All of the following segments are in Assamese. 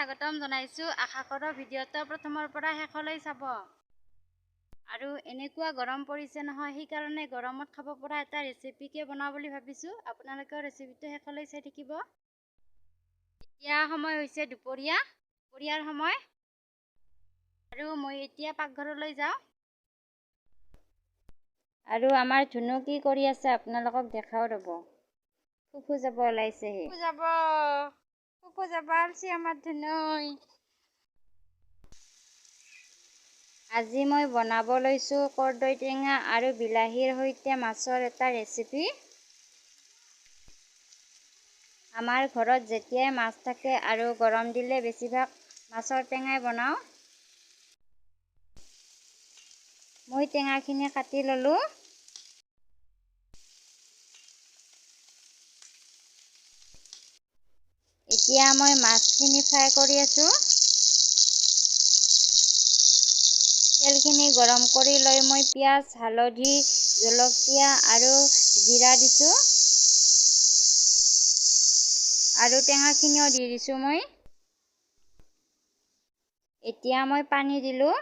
স্বাগতম জনাইছো। আশা কৰো ভিডিঅ'টো প্ৰথমৰ পৰা শেষলৈ চাব। আৰু এনেকুৱা গৰম পৰিছে নহয়, সেইকাৰণে গৰমত খাব পৰা এটা ৰেচিপিকে বনাওঁ বুলি ভাবিছো। আপোনালোকে ৰেচিপিটো শেষলৈ চাই থাকিব। এতিয়া সময় হৈছে দুপৰীয়াৰ সময়। আৰু মই এতিয়া পাকঘৰলৈ যাওঁ। আৰু আমাৰ ধুনু কি কৰি আছে আপোনালোকক দেখাও ৰ'ব। ফুফু যাব ওলাইছেহি। ফুফু যাব আলছি আমাৰ ধুনুই। আজি মই বনাব লৈছোঁ কৰ্দৈ টেঙা আৰু বিলাহীৰ সৈতে মাছৰ এটা ৰেচিপি। আমাৰ ঘৰত যেতিয়াই মাছ থাকে আৰু গৰম দিলে বেছিভাগ মাছৰ টেঙাই বনাওঁ। মই টেঙাখিনি কাটি ল'লোঁ। এতিয়া মই মাছখিনি ফ্ৰাই কৰি আছোঁ। তেলখিনি গৰম কৰি লৈ মই পিঁয়াজ, হালধি, জলকীয়া আৰু জিৰা দিছোঁ। আৰু টেঙাখিনিও দি দিছোঁ মই। এতিয়া মই পানী দিলোঁ।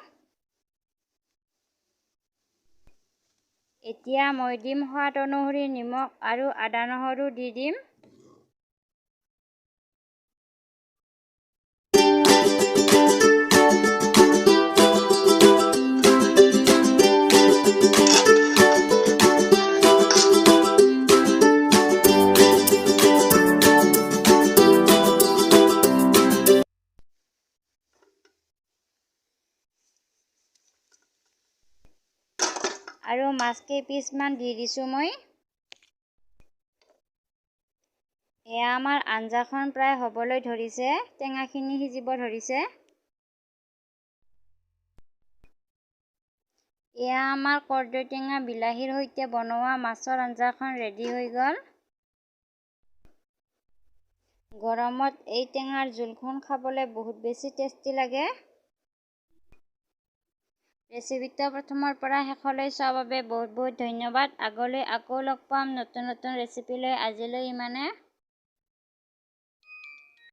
এতিয়া মই দিম সোৱাদ অনুসৰি নিমখ আৰু আদা নহৰু দি দিম। আৰু মাছ কেইপিচমান দি দিছোঁ মই। এয়া আমাৰ আঞ্জাখন প্ৰায় হ'বলৈ ধৰিছে, টেঙাখিনি সিজিব ধৰিছে। এয়া আমাৰ কৰ্দৈ টেঙা বিলাহীৰ সৈতে বনোৱা মাছৰ আঞ্জাখন ৰেডি হৈ গ'ল। গৰমত এই টেঙাৰ জোলখন খাবলৈ বহুত বেছি টেষ্টি লাগে। ৰেচিপিটো প্ৰথমৰ পৰা শেষলৈ চোৱাৰ বাবে বহুত বহুত ধন্যবাদ। আগলৈ আকৌ লগ পাম নতুন নতুন ৰেচিপি লৈ। আজিলৈ ইমানে।